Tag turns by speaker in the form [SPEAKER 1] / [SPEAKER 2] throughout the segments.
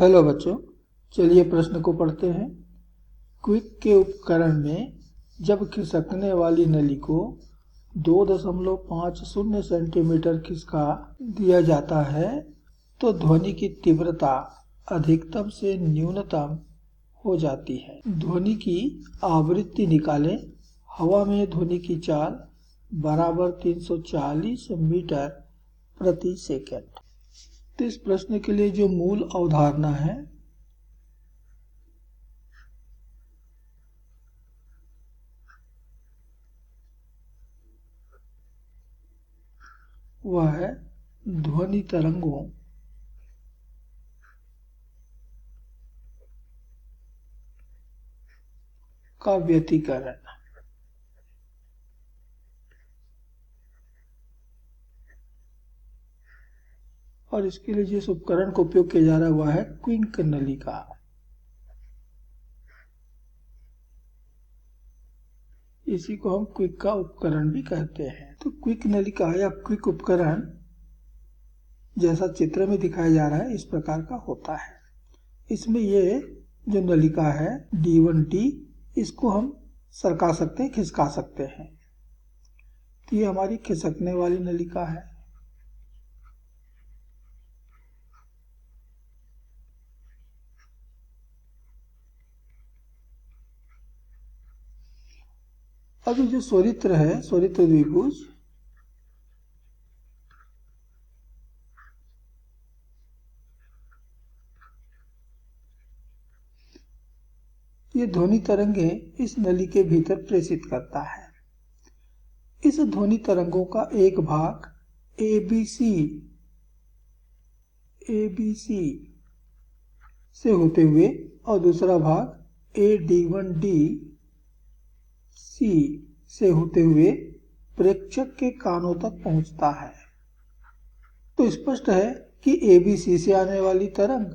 [SPEAKER 1] Hello बच्चों, चलिए प्रश्न को पढ़ते हैं। क्विक के उपकरण में जब खिसकने वाली नली को 2.50 सेंटीमीटर खिसका दिया जाता है तो ध्वनि की तीव्रता अधिकतम से न्यूनतम हो जाती है। ध्वनि की आवृत्ति निकालें। हवा में ध्वनि की चाल बराबर 340 मीटर प्रति सेकंड। तो इस प्रश्न के लिए जो मूल अवधारणा है वह है ध्वनि तरंगों का व्यतिकरण। और इसके लिए जिस उपकरण का उपयोग किया जा रहा है वह है क्विक नली का। इसी को हम क्विक का उपकरण भी कहते हैं। तो क्विक नली का या क्विक उपकरण जैसा चित्र में दिखाया जा रहा है इस प्रकार का होता है। इसमें ये जो नलिका है D1T, इसको हम सरका सकते हैं, खिसका सकते हैं। तो ये हमारी खिसकने वाली नलिका है। अब ये जो स्वरित्र है, स्वरित्र द्विभुज, ये ध्वनि तरंगे इस नली के भीतर प्रेषित करता है। इस ध्वनि तरंगों का एक भाग ABC से होते हुए और दूसरा भाग AD1D से होते हुए प्रेक्षक के कानों तक पहुंचता है। तो स्पष्ट है कि ABC से आने वाली तरंग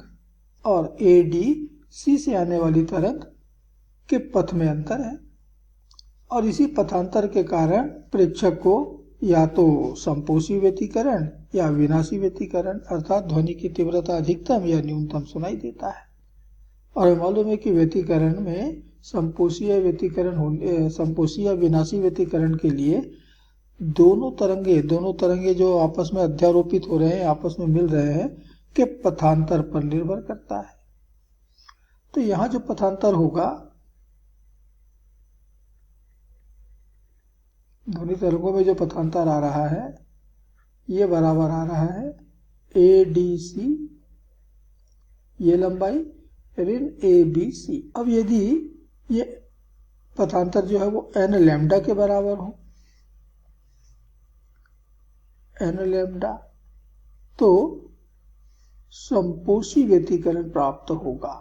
[SPEAKER 1] और ADC से आने वाली तरंग के पथ में अंतर है और इसी पथांतर के कारण प्रेक्षक को या तो संपोषी व्यतिकरण या विनाशी व्यतिकरण अर्थात ध्वनि की तीव्रता अधिकतम या न्यूनतम सुनाई देता है। और मालूम है कि व्यतिकरण में संपोषी या विनाशी व्यतिकरण के लिए दोनों तरंगे जो आपस में अध्यारोपित हो रहे हैं, आपस में मिल रहे हैं, के पथांतर पर निर्भर करता है। तो यहाँ जो पथांतर होगा, ध्वनि तरंगों में जो पथांतर आ रहा है ये बराबर आ रहा है ADC, ये लंबाई ऋण ABC। अब यदि ये पथांतर जो है वो n लैम्डा के बराबर हो, n लैम्डा, तो संपोषी व्यतिकरण प्राप्त होगा।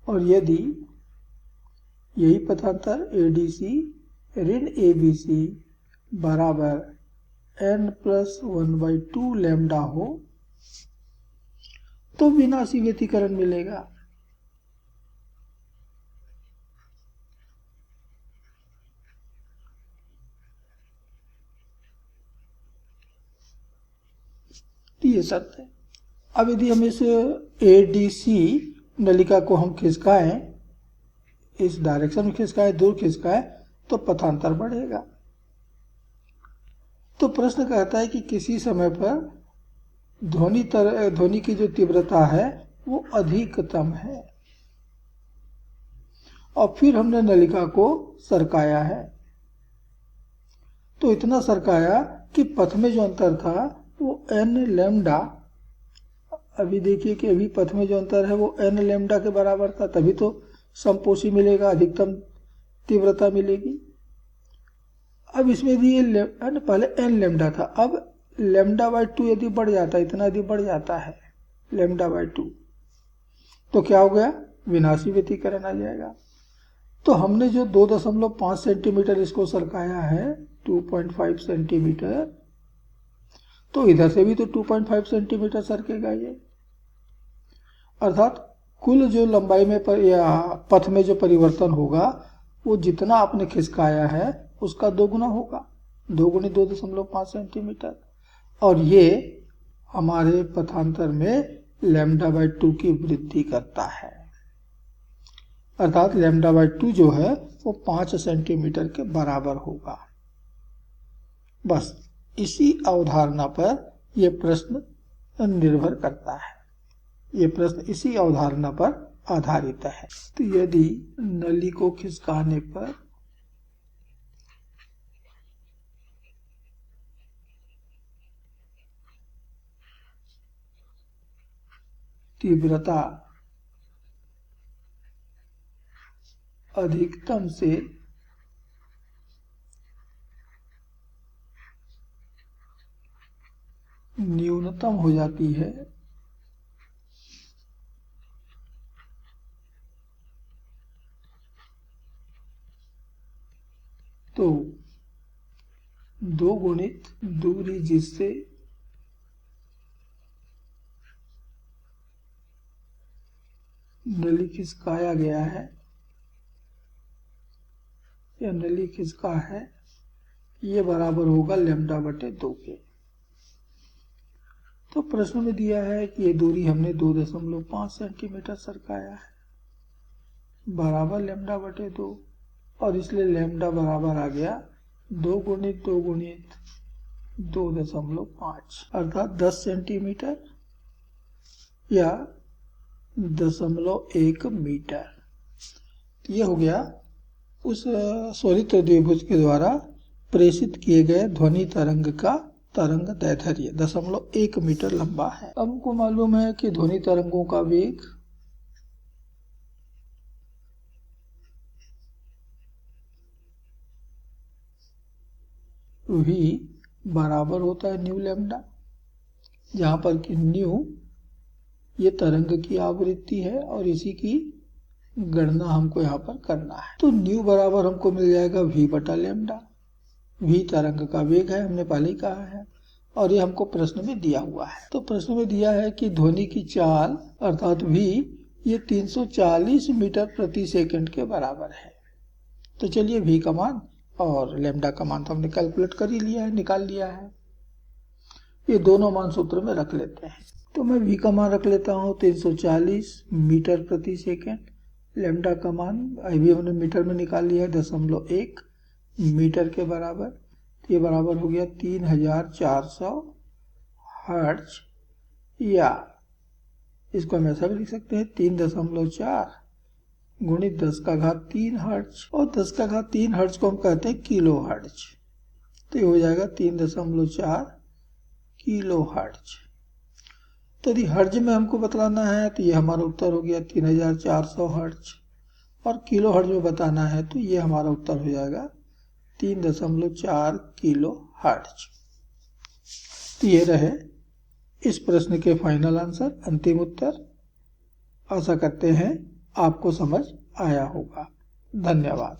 [SPEAKER 1] और यदि यही पथांतर ADC ऋण ABC बराबर n+1/2 लैम्डा हो तो विनाशी व्यतिकरण मिलेगा। तो ये शर्त है। अब यदि हम इस ADC नलिका को हम खिसकाएं, इस डायरेक्शन में खिसकाएं, दूर खिसकाएं, तो पथांतर बढ़ेगा। तो प्रश्न कहता है कि किसी समय पर ध्वनि की जो तीव्रता है वो अधिकतम है और फिर हमने नलिका को सरकाया है। तो इतना सरकाया कि पथ में जो अंतर था वो n लैम्डा, अभी देखिए कि अभी पथ में जो अंतर है वो n लैम्डा के बराबर था, तभी तो संपोषी मिलेगा, अधिकतम तीव्रता मिलेगी। अब इसमें यदि पहले n लैम्डा था, अब λ/2 यदि बढ़ जाता है, इतना यदि बढ़ जाता है λ/2, तो क्या हो गया, विनाशी व्यतिकरण आ जाएगा। तो हमने जो 2.5 सेंटीमीटर इसको सरकाया है, 2.5 सेंटीमीटर, तो इधर से भी तो 2.5 सेंटीमीटर सरकेगा ये, अर्थात कुल जो लंबाई में या पथ में जो परिवर्तन होगा वो जितना आपने खिसकाया है उसका 2 गुना होगा, 2 गुनी 2.5 सेंटीमीटर। और ये हमारे पथांतर में λ/2 की वृद्धि करता है, अर्थात λ/2 जो है वो 5 सेंटीमीटर के बराबर होगा। बस इसी अवधारणा पर यह प्रश्न निर्भर करता है, ये प्रश्न इसी अवधारणा पर आधारित है। तो यदि नली को खिसकाने पर तीव्रता अधिकतम से न्यूनतम हो जाती है तो 2 गुणित दूरी जिससे नली खिसकाया गया है या नली खिसका है, ये बराबर होगा λ/2 के। तो प्रश्न में दिया है कि ये दूरी हमने 2.5 सेंटीमीटर सरकाया है, बराबर λ/2, और इसलिए लैम्डा बराबर आ गया 2 गुणित 2 गुणित 2.5 अर्थात 10 सेंटीमीटर या 0.1 मीटर। यह हो गया उस स्वरित द्विभुज के द्वारा प्रेषित किए गए ध्वनि तरंग का तरंग दैर्ध्य 0.1 मीटर लंबा है। अब हमको मालूम है कि ध्वनि तरंगों का वेग v बराबर होता है न्यू लैम्डा, जहां पर कि न्यू ये तरंग की आवृत्ति है और इसी की गणना हमको यहाँ पर करना है। तो न्यू बराबर हमको मिल जाएगा v/λ। v तरंग का वेग है, हमने पहले ही कहा है, और ये हमको प्रश्न में दिया हुआ है। तो प्रश्न में दिया है कि ध्वनि की चाल अर्थात v ये 340 मीटर प्रति सेकंड के बराबर है। तो चलिए v का मान और लैम्डा का मान तो हमने कैलकुलेट कर ही लिया है, निकाल लिया है। ये दोनों मान सूत्र में रख लेते हैं। तो मैं v का मान रख लेता हूँ 340 मीटर प्रति सेकंड, लैम्डा का मान अभी हमने मीटर में निकाल लिया है 0.1 मीटर के बराबर। तो ये बराबर हो गया 3400 हर्ट्ज, या इसको हम ऐसा भी लिख सकते हैं 3.4 गुणित 10⁻³ हर्ट्ज, और 10⁻³ हर्ट्ज को हम कहते हैं किलो हर्ट्ज। तो ये हो जाएगा 3.4 किलो हर्ट्ज। तो यदि हर्ट्ज में हमको बतलाना है तो ये हमारा उत्तर हो गया 3400 हर्ट्ज, और किलो हर्ट्ज में बताना है तो ये हमारा उत्तर हो जाएगा 3.4 किलो हर्ट्ज। तो ये रहे इस प्रश्न के फाइनल आंसर, अंतिम उत्तर। आशा करते हैं आपको समझ आया होगा। धन्यवाद।